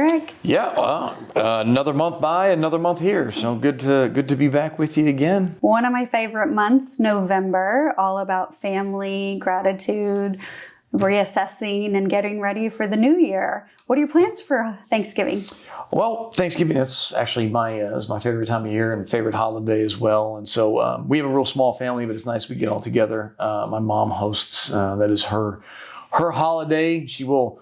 Eric? Yeah, well, another month by, another month here. So good to be back with you again. One of my favorite months, November, all about family, gratitude, reassessing, and getting ready for the new year. What are your plans for Thanksgiving? Well, Thanksgiving, that's actually is my favorite time of year and favorite holiday as well. And so we have a real small family, but it's nice we get all together. My mom hosts, that is her holiday. She will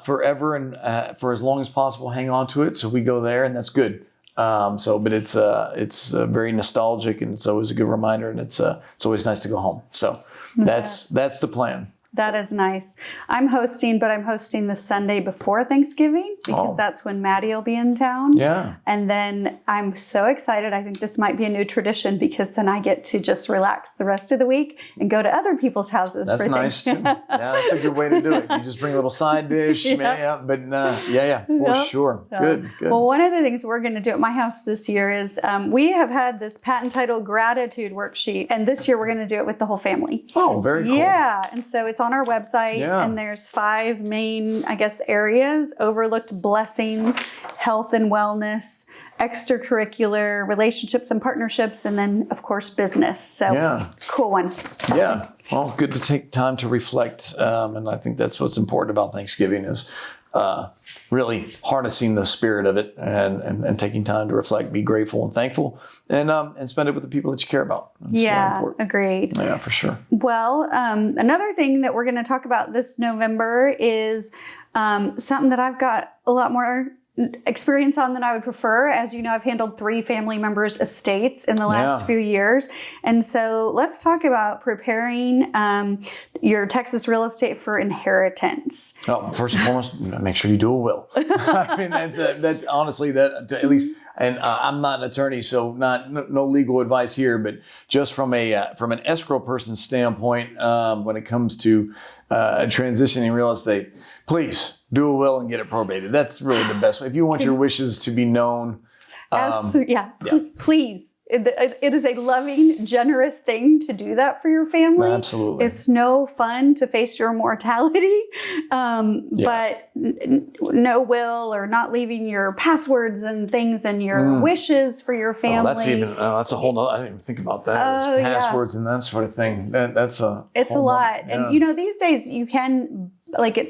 forever and for as long as possible hang on to it. So we go there, and that's good. But it's very nostalgic, and it's always a good reminder, and it's always nice to go home. So that's the plan. That is nice. I'm hosting the Sunday before Thanksgiving because that's when Maddie will be in town. Yeah. And then I'm so excited. I think this might be a new tradition because then I get to just relax the rest of the week and go to other people's houses. That's for nice too. Yeah, that's a good way to do it. You just bring a little side dish. For sure. So, good. Well, one of the things we're going to do at my house this year is we have had this Patten titled gratitude worksheet. And this year we're going to do it with the whole family. Oh, very cool. Yeah. And so it's on our website, and there's 5 main, areas: overlooked blessings, health and wellness, extracurricular, relationships and partnerships, and then, of course, business. So, cool one. Yeah. Well, good to take time to reflect, and I think that's what's important about Thanksgiving is really harnessing the spirit of it and taking time to reflect, be grateful and thankful, and spend it with the people that you care about. That's really important. Agreed. Yeah, for sure. Well, another thing that we're going to talk about this November is something that I've got a lot more experience on than I would prefer. As you know, I've handled 3 family members' estates in the last few years. And so let's talk about preparing your Texas real estate for inheritance. Oh, first and foremost, make sure you do a will. I mean, that's honestly that at least. And I'm not an attorney, so no legal advice here. But just from an escrow person's standpoint, when it comes to transitioning real estate, please do a will and get it probated. That's really the best way. If you want your wishes to be known, please. It is a loving, generous thing to do that for your family. Absolutely. It's no fun to face your mortality, but no will or not leaving your passwords and things and your wishes for your family. That's a whole nother, I didn't even think about that. Passwords and that sort of thing. It's a lot. And these days you can,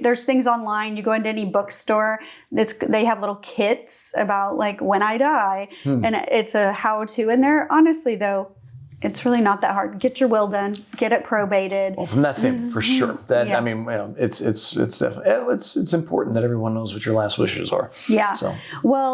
there's things online. You go into any bookstore, they have little kits about when I die, and it's a how-to. And they're honestly though, it's really not that hard. Get your will done, get it probated. Well, from that standpoint, for sure. I mean, it's definitely it's important that everyone knows what your last wishes are. Yeah. So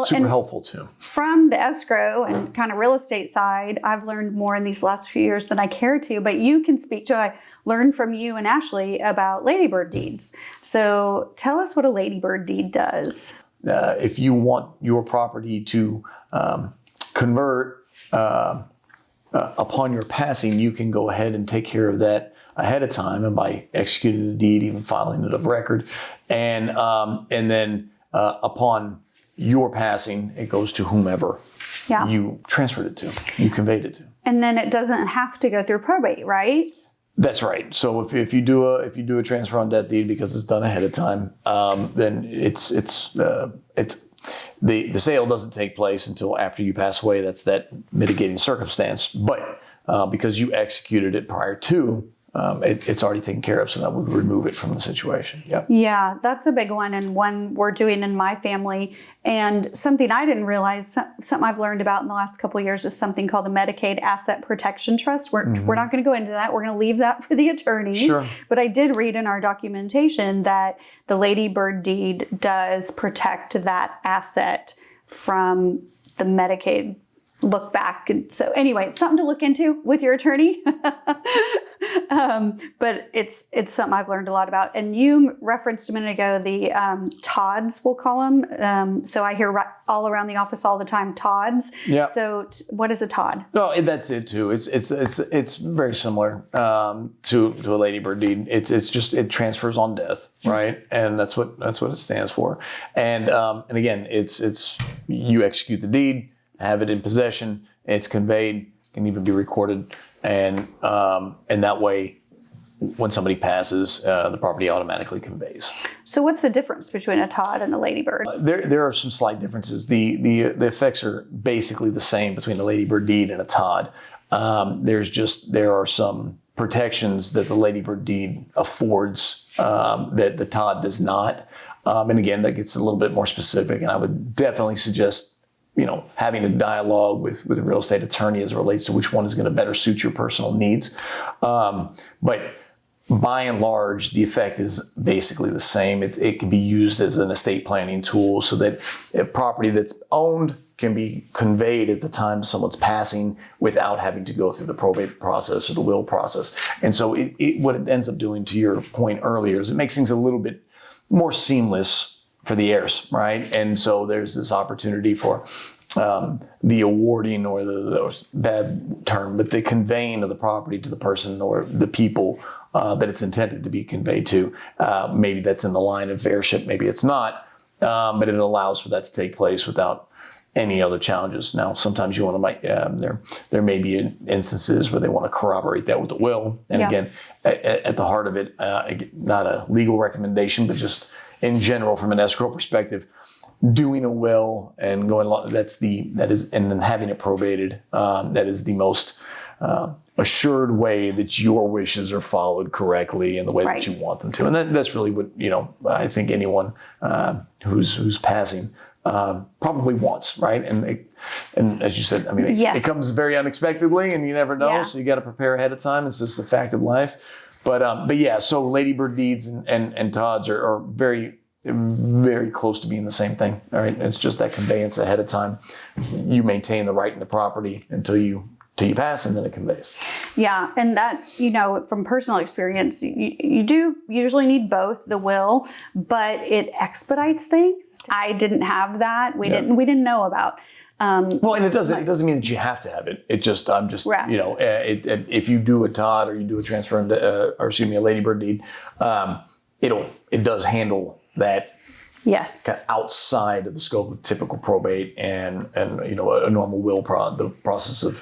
super helpful too. From the escrow and kind of real estate side, I've learned more in these last few years than I care to. But you can speak to. I learned from you and Ashley about ladybird deeds. So tell us what a ladybird deed does. If you want your property to convert. Upon your passing, you can go ahead and take care of that ahead of time, and by executing the deed, even filing it of record, and then upon your passing, it goes to whomever you transferred it to, you conveyed it to, and then it doesn't have to go through probate, right? That's right. So if you do a transfer on death deed because it's done ahead of time, then it's the sale doesn't take place until after you pass away. That's that mitigating circumstance. But because you executed it prior to, it's already taken care of. So that would remove it from the situation. Yeah, that's a big one, and one we're doing in my family. And something I didn't realize, something I've learned about in the last couple of years, is something called a Medicaid Asset Protection Trust. We're not going to go into that. We're going to leave that for the attorneys. Sure. But I did read in our documentation that the ladybird deed does protect that asset from the Medicaid look back. And so anyway, it's something to look into with your attorney. But it's something I've learned a lot about. And you referenced a minute ago the Todds, we'll call them. So I hear all around the office all the time, Todds. Yeah. So what is a Todd? No, that's it too. It's very similar to a ladybird deed. It's just it transfers on death, right? And that's what it stands for. And again, it's you execute the deed, have it in possession, it's conveyed, can even be recorded, and that way when somebody passes, the property automatically conveys. So what's the difference between a Todd and a ladybird? There are some slight differences. The effects are basically the same between a ladybird deed and a Todd. There are some protections that the ladybird deed affords that the Todd does not. And again, that gets a little bit more specific. And I would definitely suggest, having a dialogue with a real estate attorney as it relates to which one is going to better suit your personal needs. But by and large, the effect is basically the same. It can be used as an estate planning tool so that a property that's owned can be conveyed at the time someone's passing without having to go through the probate process or the will process. And so what it ends up doing, to your point earlier, is it makes things a little bit more seamless for the heirs, right? And so there's this opportunity for the awarding, or the bad term, but the conveying of the property to the person or the people that it's intended to be conveyed to. Maybe that's in the line of heirship, maybe it's not, but it allows for that to take place without any other challenges. Now, sometimes there may be instances where they want to corroborate that with the will. And again, at the heart of it, not a legal recommendation, but just in general from an escrow perspective, doing a will and and then having it probated, that is the most assured way that your wishes are followed correctly in the way that you want them to. And that's really what, I think anyone who's passing probably wants, right? And as you said, it comes very unexpectedly, and you never know, so you got to prepare ahead of time. It's just the fact of life. But yeah, so ladybird deeds and Todds are very, very close to being the same thing. All right, it's just that conveyance ahead of time. You maintain the right in the property until you pass, and then it conveys. Yeah, and that, from personal experience, you do usually need both the will, but it expedites things. I didn't have that. We didn't know about. Well, and it doesn't mean that you have to have it. If you do a Todd or you do a transfer a ladybird deed, it does handle that. Yes. Kind of outside of the scope of typical probate and a normal will, the process of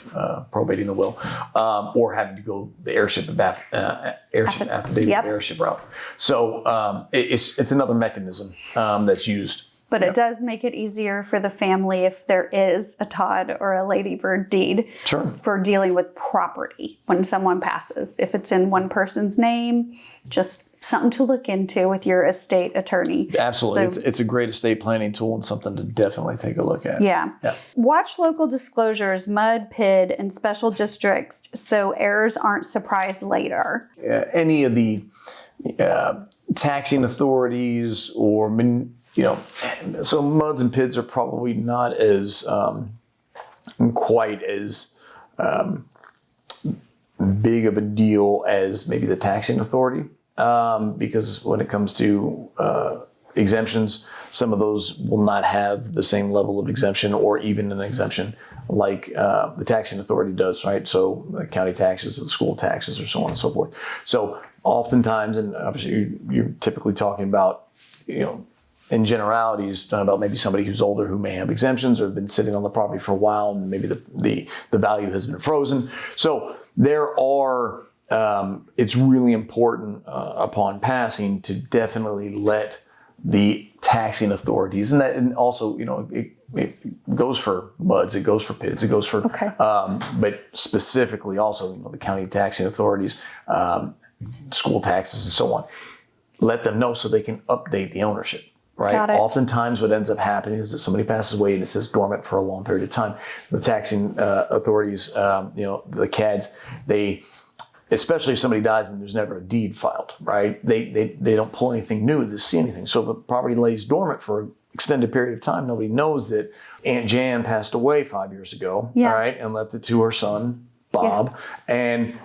probating the will, or having to go the heirship affidavit heirship route. So it's another mechanism that's used. But it does make it easier for the family if there is a Todd or a ladybird deed for dealing with property when someone passes. If it's in one person's name, just something to look into with your estate attorney. Absolutely. So, it's a great estate planning tool and something to definitely take a look at. Yeah. Watch local disclosures, MUD, PID, and special districts so heirs aren't surprised later. Any of the taxing authorities or, so MUDs and PIDs are probably not as quite as big of a deal as maybe the taxing authority. Because when it comes to exemptions, some of those will not have the same level of exemption or even an exemption like the taxing authority does, right? So the county taxes, the school taxes, or so on and so forth. So oftentimes, and obviously you're typically talking about, in generalities, talking about maybe somebody who's older who may have exemptions or have been sitting on the property for a while, and maybe the value has been frozen. So there are... it's really important upon passing to definitely let the taxing authorities, and also, it goes for MUDs, it goes for PIDs, it goes for, but specifically also, the county taxing authorities, school taxes and so on. Let them know so they can update the ownership. Right. Oftentimes what ends up happening is that somebody passes away and it says dormant for a long period of time. The taxing authorities, the CADs, especially if somebody dies and there's never a deed filed, right? They don't pull anything new to see anything. So if a property lays dormant for an extended period of time, nobody knows that Aunt Jan passed away 5 years ago, all right, and left it to her son, Bob. And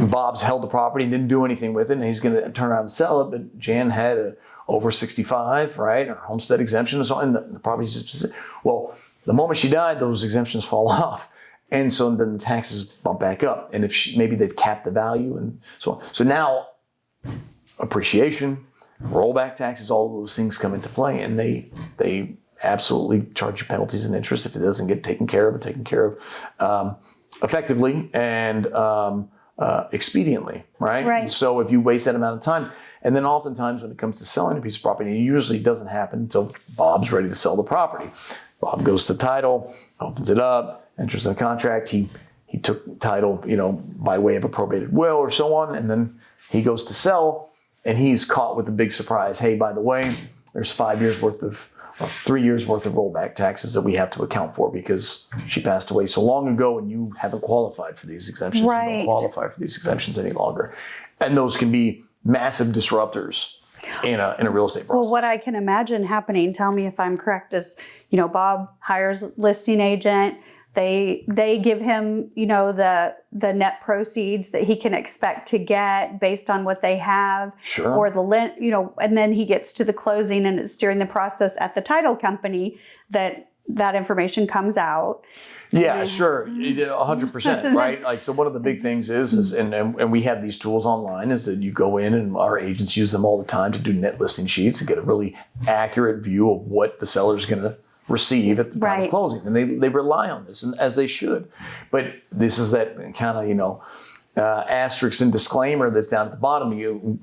Bob's held the property and didn't do anything with it, and he's going to turn around and sell it, but Jan had a over 65, right, or homestead exemption and so on, and the property's just... Well, the moment she died, those exemptions fall off. And so then the taxes bump back up. And if maybe they've capped the value and so on. So now appreciation, rollback taxes, all of those things come into play. And they absolutely charge you penalties and interest if it doesn't get taken care of effectively. And expediently, right? Right. And so if you waste that amount of time, and then oftentimes when it comes to selling a piece of property, it usually doesn't happen until Bob's ready to sell the property. Bob goes to title, opens it up, enters the contract. He took title, by way of a probated will or so on, and then he goes to sell, and he's caught with a big surprise. Hey, by the way, there's 3 years worth of rollback taxes that we have to account for because she passed away so long ago, and you haven't qualified for these exemptions. Right. You don't qualify for these exemptions any longer, and those can be massive disruptors in a real estate process. Well, what I can imagine happening, tell me if I'm correct, is, Bob hires a listing agent. They give him, the net proceeds that he can expect to get based on what they have. Sure. Or and then he gets to the closing, and it's during the process at the title company that information comes out. Yeah, sure. 100%, right? Like, so one of the big things is and we have these tools online, is that you go in, and our agents use them all the time to do net listing sheets to get a really accurate view of what the seller's going to receive at the time of closing. And they rely on this, and as they should. But this is that kind of, asterisk and disclaimer that's down at the bottom. You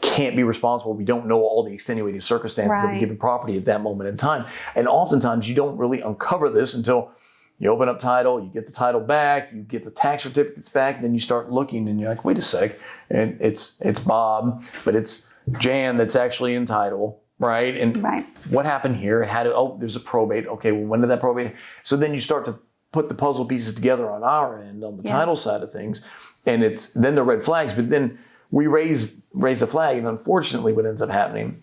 can't be responsible. We don't know all the extenuating circumstances of a given property at that moment in time. And oftentimes you don't really uncover this until you open up title, you get the title back, you get the tax certificates back, and then you start looking, and you're like, wait a sec, and it's Bob, but it's Jan that's actually in title, right? And what happened here? There's a probate. Okay, well, when did that probate? So then you start to put the puzzle pieces together on our end, on the title side of things, and it's then the red flags. But then we raise a flag, and unfortunately, what ends up happening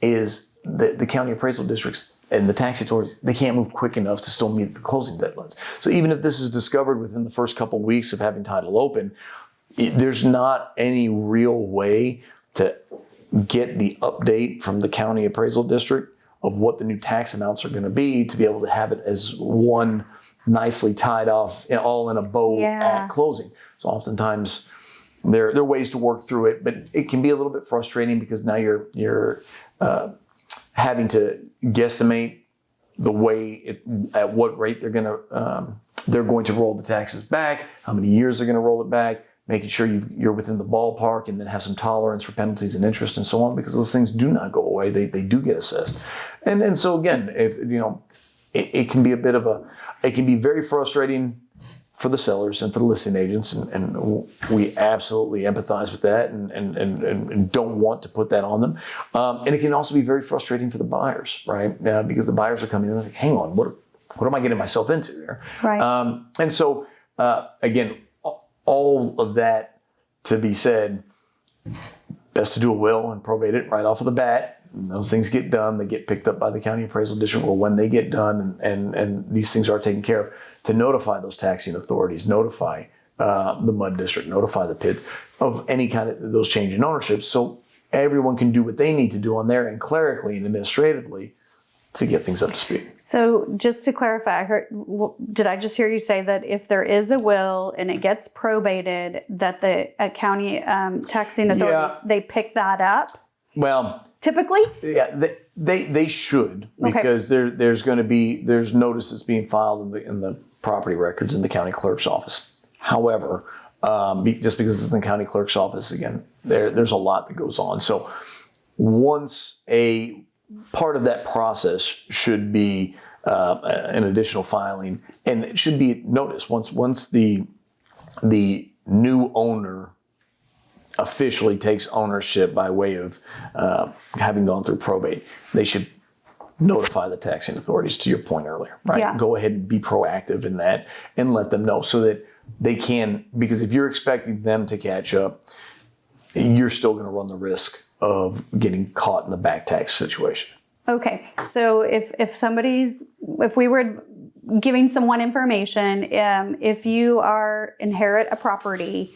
is the county appraisal districts and the tax authorities, they can't move quick enough to still meet the closing deadlines. So even if this is discovered within the first couple of weeks of having title open, there's not any real way to get the update from the county appraisal district of what the new tax amounts are going to be able to have it as one nicely tied off, all in a bow at closing. So oftentimes there are ways to work through it, but it can be a little bit frustrating because now you're having to guesstimate the way at what rate they're going to roll the taxes back, how many years they're going to roll it back, making sure you're within the ballpark, and then have some tolerance for penalties and interest and so on, because those things do not go away. They do get assessed. And so again, if it can be it can be very frustrating for the sellers and for the listing agents, and we absolutely empathize with that and don't want to put that on them. And it can also be very frustrating for the buyers, right? Because the buyers are coming in and like, hang on, what am I getting myself into here? Right. And so, again, all of that to be said, best to do a will and probate it right off of the bat. And those things get done. They get picked up by the county appraisal district, or when they get done, and these things are taken care of, to notify those taxing authorities, notify the MUD district, notify the PIDs of any kind of those change in ownership, so everyone can do what they need to do on their end, clerically and administratively, to get things up to speed. So just to clarify, did I just hear you say that if there is a will and it gets probated, that the county taxing authorities, they pick that up? Well, typically? Yeah, they should, because there's notice that's being filed in the property records in the county clerk's office. However, just because it's in the county clerk's office, again, there's a lot that goes on. So once a part of that process should be an additional filing, and it should be noticed once the new owner officially takes ownership by way of having gone through probate, they should notify the taxing authorities, to your point earlier, right? Yeah. Go ahead and be proactive in that and let them know, so that they can, because if you're expecting them to catch up, you're still going to run the risk of getting caught in the back tax situation. Okay, so if we were giving someone information, if you inherit a property,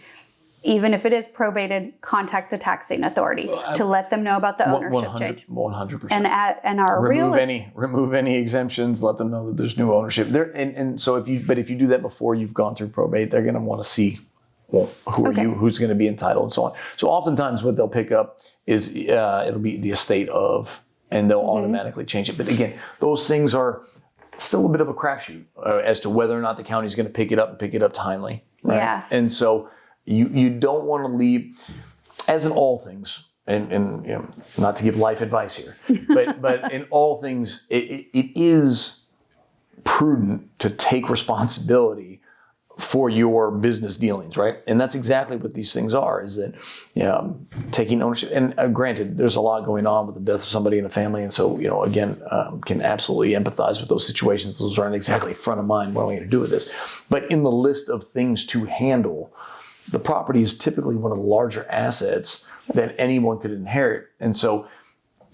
even if it is probated, contact the taxing authority to let them know about the ownership change. 100%. And our remove any exemptions. Let them know that there's new ownership there. And so if you do that before you've gone through probate, they're going to want to see, well, who are you, who's going to be entitled, and so on. So oftentimes what they'll pick up is it'll be the estate of, and they'll automatically change it. But again, those things are still a bit of a crapshoot as to whether or not the county's going to pick it up and pick it up timely. Right? Yes. And so You don't want to leave, as in all things, and you know, not to give life advice here, but in all things, it is prudent to take responsibility for your business dealings, right? And that's exactly what these things are, is that, you know, taking ownership. And granted, there's a lot going on with the death of somebody in the family. And so, you know, again, can absolutely empathize with those situations. Those aren't exactly front of mind. What am I going to do with this? But in the list of things to handle, the property is typically one of the larger assets that anyone could inherit. And so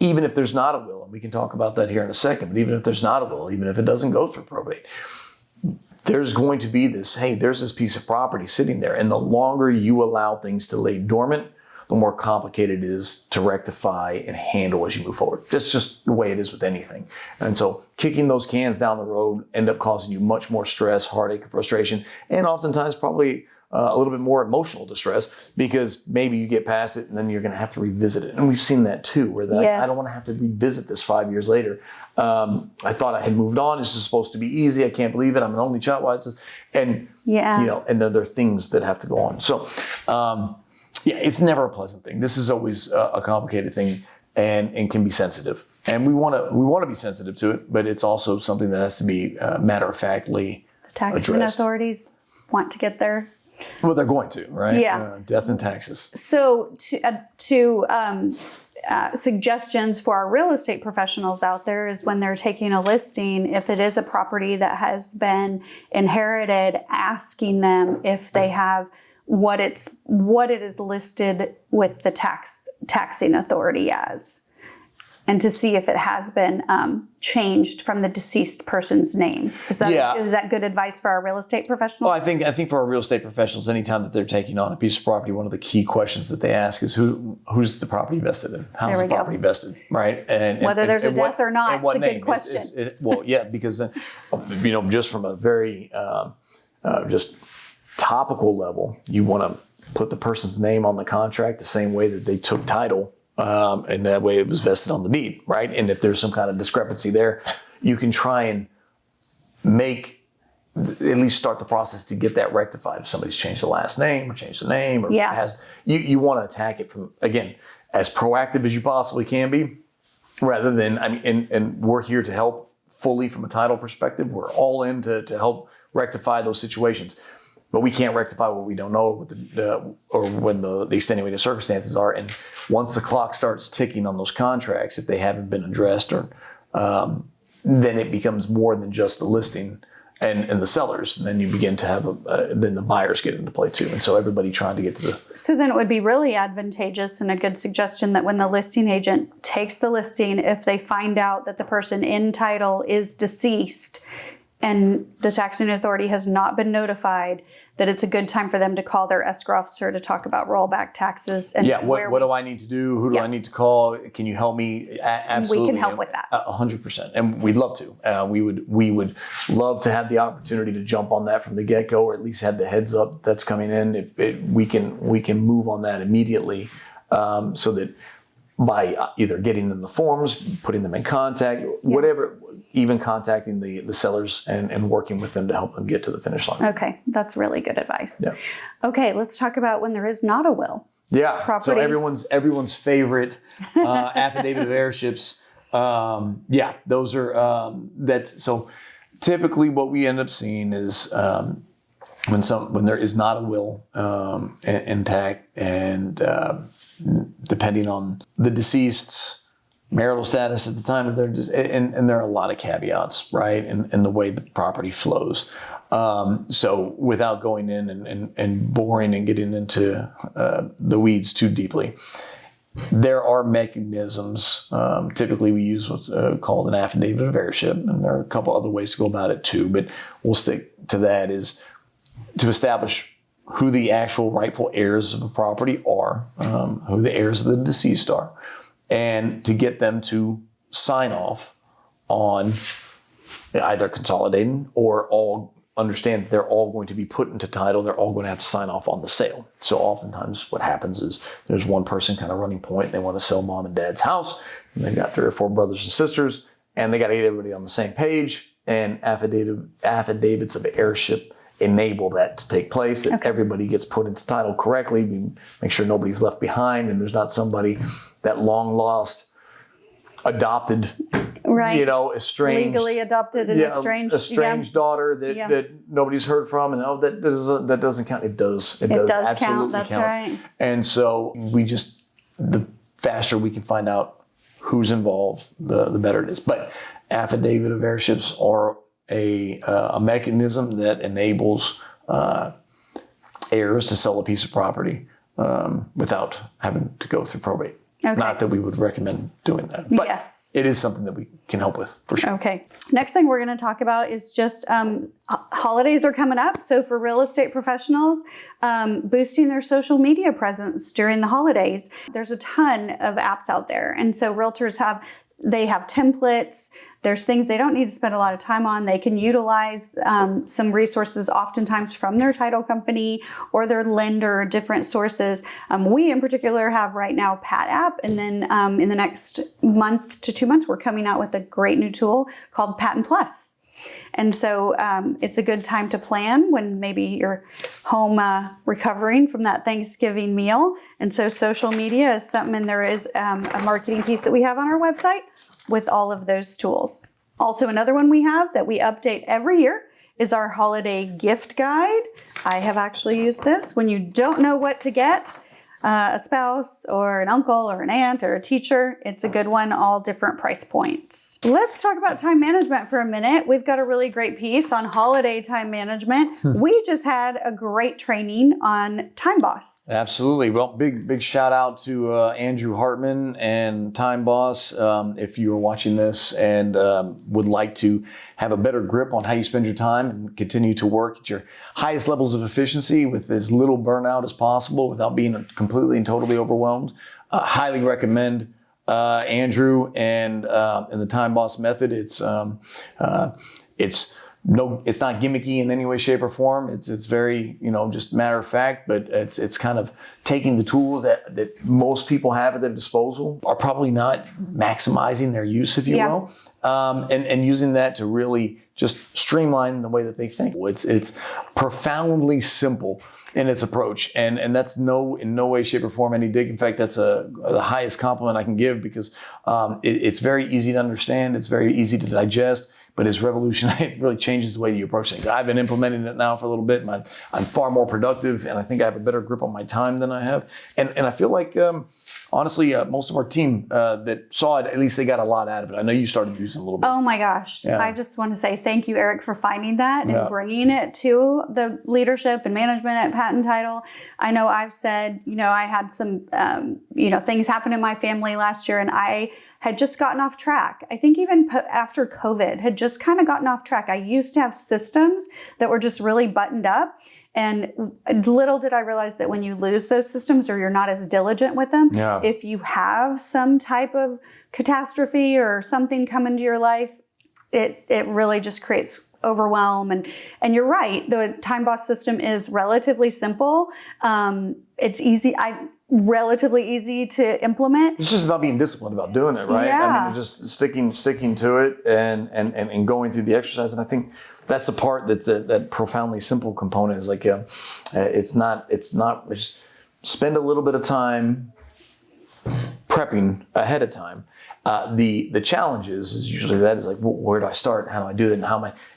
even if there's not a will, and we can talk about that here in a second, but even if there's not a will, even if it doesn't go through probate, there's going to be this, hey, there's this piece of property sitting there. And the longer you allow things to lay dormant, the more complicated it is to rectify and handle as you move forward. That's just the way it is with anything. And so kicking those cans down the road end up causing you much more stress, heartache, and frustration, and oftentimes probably a little bit more emotional distress, because maybe you get past it and then you're going to have to revisit it. And we've seen that too, where I don't want to have to revisit this 5 years later. I thought I had moved on. This is supposed to be easy. I can't believe it. I'm an only child. Why is this? And, you know, and then there are things that have to go on. So, it's never a pleasant thing. This is always a complicated thing, and can be sensitive. And we want to be sensitive to it, but it's also something that has to be matter-of-factly The taxing authorities want to get there. Well, they're going to, right? Yeah. Death and taxes. So suggestions for our real estate professionals out there is, when they're taking a listing, if it is a property that has been inherited, asking them if they have what it is listed with the taxing authority as, and to see if it has been changed from the deceased person's name. Is that good advice for our real estate professionals? Well, I think for our real estate professionals, anytime that they're taking on a piece of property, one of the key questions that they ask is who's the property vested in? How's the property vested, right? And whether there's a death or not, it's a name? good question. Because you know, just from a very just topical level, you want to put the person's name on the contract the same way that they took title. And that way it was vested on the deed, right? And if there's some kind of discrepancy there, you can try and at least start the process to get that rectified. If somebody's changed the last name or changed the name, or you want to attack it from, again, as proactive as you possibly can be, rather than, and we're here to help fully from a title perspective. We're all in to help rectify those situations. But we can't rectify what we don't know, or when the extenuating circumstances are. And once the clock starts ticking on those contracts, if they haven't been addressed, or then it becomes more than just the listing and the sellers. And then you begin to have then the buyers get into play too. And so everybody trying to get to the. So then it would be really advantageous and a good suggestion that when the listing agent takes the listing, if they find out that the person in title is deceased and the taxing authority has not been notified, that it's a good time for them to call their escrow officer to talk about rollback taxes. And what do I need to do? Who do I need to call? Can you help me? Absolutely. We can help with that. 100%. And we'd love to. We would love to have the opportunity to jump on that from the get-go, or at least have the heads up that's coming in. We can move on that immediately, so that by either getting them the forms, putting them in contact, whatever, even contacting the sellers and working with them to help them get to the finish line. Okay, that's really good advice. Yeah. Okay, let's talk about when there is not a will. Yeah, Properties. So everyone's favorite affidavit of heirships. Those are so typically what we end up seeing is when there is not a will intact, and depending on the deceased's marital status at the time of their and there are a lot of caveats, right, in the way the property flows. So without going in and boring and getting into the weeds too deeply, there are mechanisms. Typically we use what's called an affidavit of heirship, and there are a couple other ways to go about it too, but we'll stick to that, is to establish who the actual rightful heirs of a property are, who the heirs of the deceased are, and to get them to sign off on either consolidating or all understand that they're all going to be put into title. They're all going to have to sign off on the sale. So oftentimes what happens is there's one person kind of running point. They want to sell mom and dad's house, and they've got 3 or 4 brothers and sisters, and they got to get everybody on the same page. And affidavits of heirship enable that to take place, that everybody gets put into title correctly. We make sure nobody's left behind and there's not somebody that long lost adopted, estranged, legally adopted and estranged daughter that nobody's heard from, and that doesn't count. It does absolutely count. That's right. And so the faster we can find out who's involved, the better it is. But affidavit of heirships are a mechanism that enables heirs to sell a piece of property without having to go through probate. Okay. Not that we would recommend doing that, but it is something that we can help with for sure. Okay. Next thing we're going to talk about is just holidays are coming up. So for real estate professionals, boosting their social media presence during the holidays. There's a ton of apps out there. And so realtors have templates. There's things they don't need to spend a lot of time on. They can utilize some resources oftentimes from their title company or their lender, different sources. We in particular have right now Pat app. And then in the next month to 2 months, we're coming out with a great new tool called Patten Plus. And so it's a good time to plan when maybe you're home recovering from that Thanksgiving meal. And so social media is something, and there is a marketing piece that we have on our website with all of those tools. Also, another one we have that we update every year is our holiday gift guide. I have actually used this when you don't know what to get a spouse or an uncle or an aunt or a teacher. It's a good one, all different price points. Let's talk about time management for a minute. We've got a really great piece on holiday time management. We just had a great training on Time Boss. Absolutely. Well, big shout out to Andrew Hartman and Time Boss. If you are watching this and would like to have a better grip on how you spend your time and continue to work at your highest levels of efficiency with as little burnout as possible without being completely and totally overwhelmed, highly recommend Andrew and the Time Boss method. It's not gimmicky in any way, shape, or form. It's very, just matter of fact, but it's kind of taking the tools that most people have at their disposal, are probably not maximizing their use, if you will, and using that to really just streamline the way that they think. It's profoundly simple in its approach, and that's in no way, shape, or form any dig. In fact, that's the highest compliment I can give, because it's very easy to understand. It's very easy to digest. But it's revolutionary. It really changes the way you approach things. I've been implementing it now for a little bit, and I'm far more productive, and I think I have a better grip on my time than I have. And I feel like, honestly, most of our team that saw it, at least they got a lot out of it. I know you started using it a little bit. Oh my gosh. Yeah. I just want to say thank you, Eric, for finding that and bringing it to the leadership and management at Patten Title. I know I've said, I had some, things happen in my family last year, and I had just gotten off track. I think even after COVID, had just kind of gotten off track. I used to have systems that were just really buttoned up. And little did I realize that when you lose those systems or you're not as diligent with them, if you have some type of catastrophe or something come into your life, it really just creates overwhelm. And you're right, the Time Boss system is relatively simple. It's easy. Relatively easy to implement. It's just about being disciplined about doing it, right? Yeah. I mean, just sticking to it and going through the exercise. And I think that's the part that's that profoundly simple component is like, it's not just spend a little bit of time prepping ahead of time. The challenge is usually that is like, well, where do I start? How do I do it?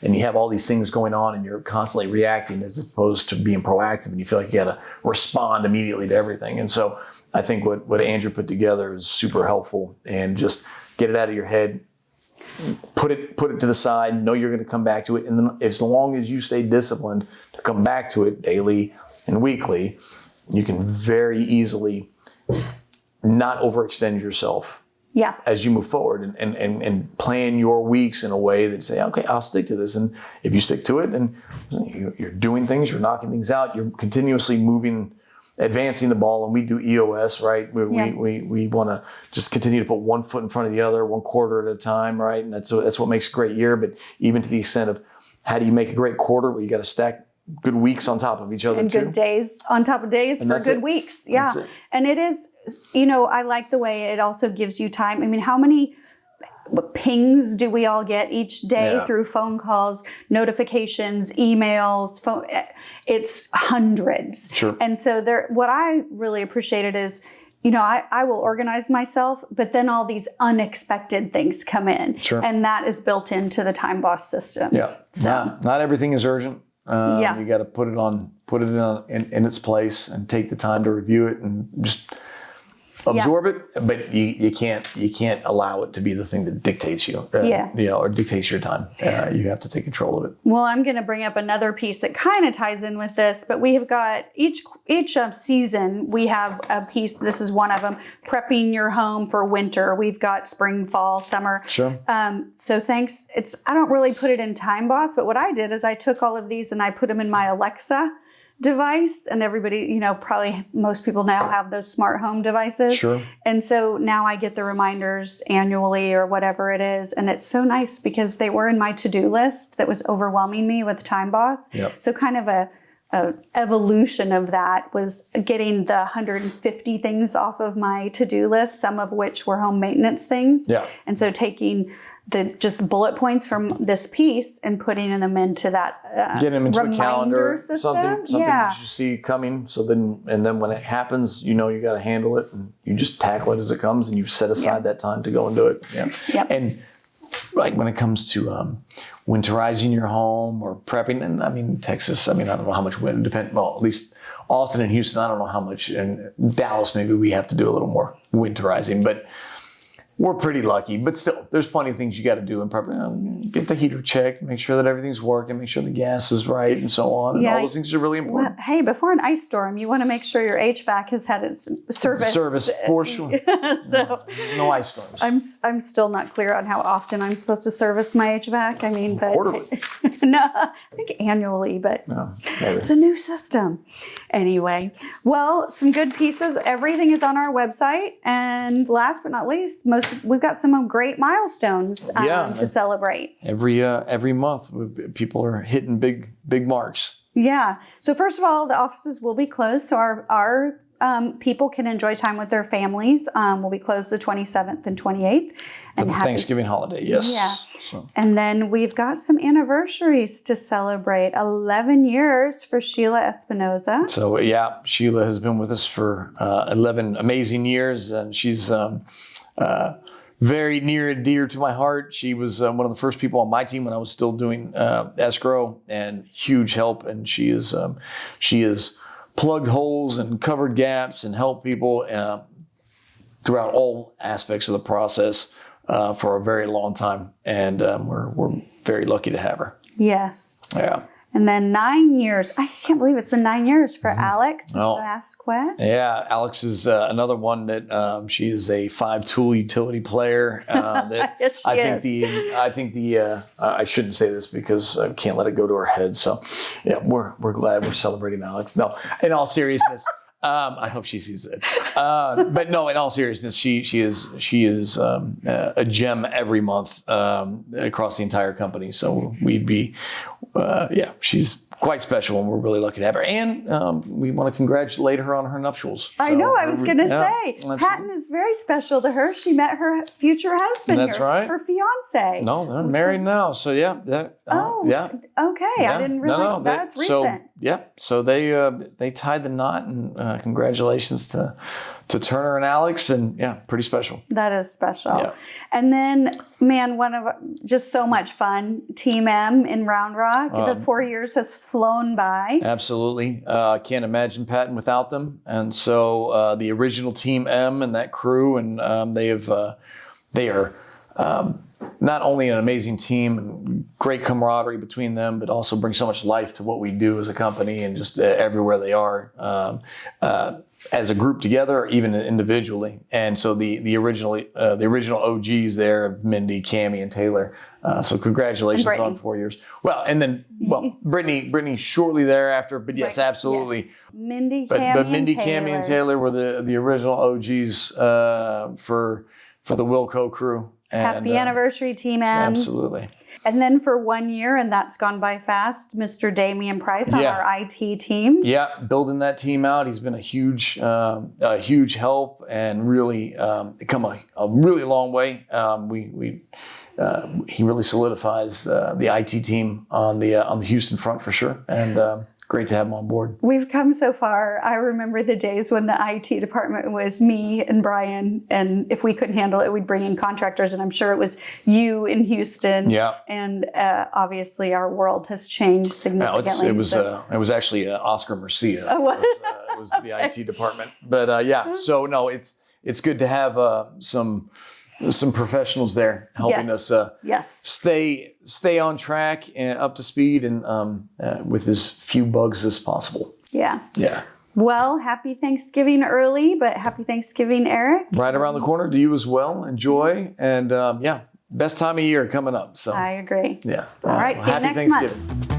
And you have all these things going on and you're constantly reacting as opposed to being proactive, and you feel like you got to respond immediately to everything. And so I think what Andrew put together is super helpful, and just get it out of your head, put it to the side, know you're going to come back to it. And then as long as you stay disciplined to come back to it daily and weekly, you can very easily not overextend yourself as you move forward, and plan your weeks in a way that say, okay, I'll stick to this. And if you stick to it, and you're doing things, you're knocking things out, you're continuously moving, advancing the ball. And we do EOS, right? We want to just continue to put one foot in front of the other, one quarter at a time, right? And that's what makes a great year. But even to the extent of how do you make a great quarter, well, you got to stack good weeks on top of each other, and too. Good days on top of days for good weeks. Yeah. And it is, I like the way it also gives you time. I mean, how many what pings do we all get each day Yeah. through phone calls, notifications, emails, phone, it's hundreds. Sure. And so what I really appreciated is, I will organize myself, but then all these unexpected things come in. Sure. And that is built into the Time Boss system. Yeah. So, Not everything is urgent. Yeah. You got to put it in its place and take the time to review it and just absorb it. But you can't allow it to be the thing that dictates you. Or dictates your time. You have to take control of it. well, I'm going to bring up another piece that kind of ties in with this, but we have got each season, we have a piece. This is one of them, prepping your home for winter. We've got spring, fall, summer. Sure. So I don't really put it in Time Boss, but what I did is I took all of these and I put them in my Alexa device, and everybody, probably most people now have those smart home devices. Sure. And so now I get the reminders annually or whatever it is. And it's so nice because they were in my to-do list that was overwhelming me with Time Boss. Yep. So kind of a evolution of that was getting the 150 things off of my to-do list, some of which were home maintenance things. Yeah. And so taking the just bullet points from this piece and putting them into that Get them into a calendar, system. something that you see coming. So then when it happens, you got to handle it, and you just tackle it as it comes, and you set aside that time to go and do it. Yeah. Yep. And like when it comes to winterizing your home or prepping, and Texas, I don't know how much wind depend. Well, at least Austin and Houston, I don't know how much. And Dallas, maybe we have to do a little more winterizing, but we're pretty lucky, but still, there's plenty of things you got to do in prep. Get the heater checked, make sure that everything's working, make sure the gas is right, and so on. And all those things are really important. Well, hey, before an ice storm, you want to make sure your HVAC has had its service. For sure. So no ice storms. I'm still not clear on how often I'm supposed to service my HVAC. But Quarterly. No, I think annually, but No, maybe. it's a new system. Anyway, well, some good pieces. Everything is on our website, and last but not least, we've got some great milestones to celebrate. Every month, people are hitting big marks. Yeah. So first of all, the offices will be closed, so our people can enjoy time with their families. We'll be closed the 27th and 28th. For the Thanksgiving holiday, yes. Yeah. So. And then we've got some anniversaries to celebrate. 11 years for Sheila Espinoza. So, Sheila has been with us for 11 amazing years, and she's very near and dear to my heart. She was one of the first people on my team when I was still doing escrow, and huge help. And she is plugged holes and covered gaps and helped people throughout all aspects of the process for a very long time. And we're very lucky to have her. Yes. Yeah. And then 9 years. I can't believe it's been 9 years for Alex Vasquez. Yeah, Alex is another one that she is a 5-tool utility player. That Yes, she is. I think I shouldn't say this because I can't let it go to her head. So, yeah, we're glad we're celebrating Alex. No, in all seriousness. I hope she sees it. But no, in all seriousness, she is a gem every month across the entire company. So she's quite special, and we're really lucky to have her. And we want to congratulate her on her nuptials. I know. I was going to say, absolutely. Patten is very special to her. She met her future husband. That's right. Her fiance. No, they're married now. So yeah. Okay. I didn't realize that's recent. So they tied the knot, and congratulations to Turner and Alex, and pretty special. That is special. Yeah. And then, man, just so much fun. Team M in Round Rock. The 4 years has flown by. Absolutely. Can't imagine Patten without them. And so the original Team M and that crew, and they are not only an amazing team and great camaraderie between them, but also bring so much life to what we do as a company, and just everywhere they are as a group together, or even individually. And so the original OGs there, Mindy, Cammie, and Taylor. So congratulations on 4 years. Well, and then Brittany shortly thereafter. But yes, absolutely. Yes. Mindy, but Mindy, and Cammie, and Taylor were the original OGs for the Wilco crew. And, happy anniversary, Team M. Absolutely. And then for 1 year, and that's gone by fast, Mr. Damian Price on Yeah. our IT team. Yeah, building that team out. He's been a huge help and really come a really long way. He really solidifies the IT team on the Houston front for sure, and great to have him on board. We've come so far. I remember the days when the IT department was me and Brian, and if we couldn't handle it, we'd bring in contractors, and I'm sure it was you in Houston. Yeah. And obviously our world has changed significantly. It was actually Oscar Mercia. Oh, what? It was the IT department. But yeah, so no, it's good to have some professionals there helping us stay on track and up to speed and with as few bugs as possible. Yeah. Yeah. Well, happy Thanksgiving early, but happy Thanksgiving, Eric. Right around the corner to you as well. Enjoy. And best time of year coming up. So I agree. yeah. All right. Well, See you happy next month. Thanksgiving.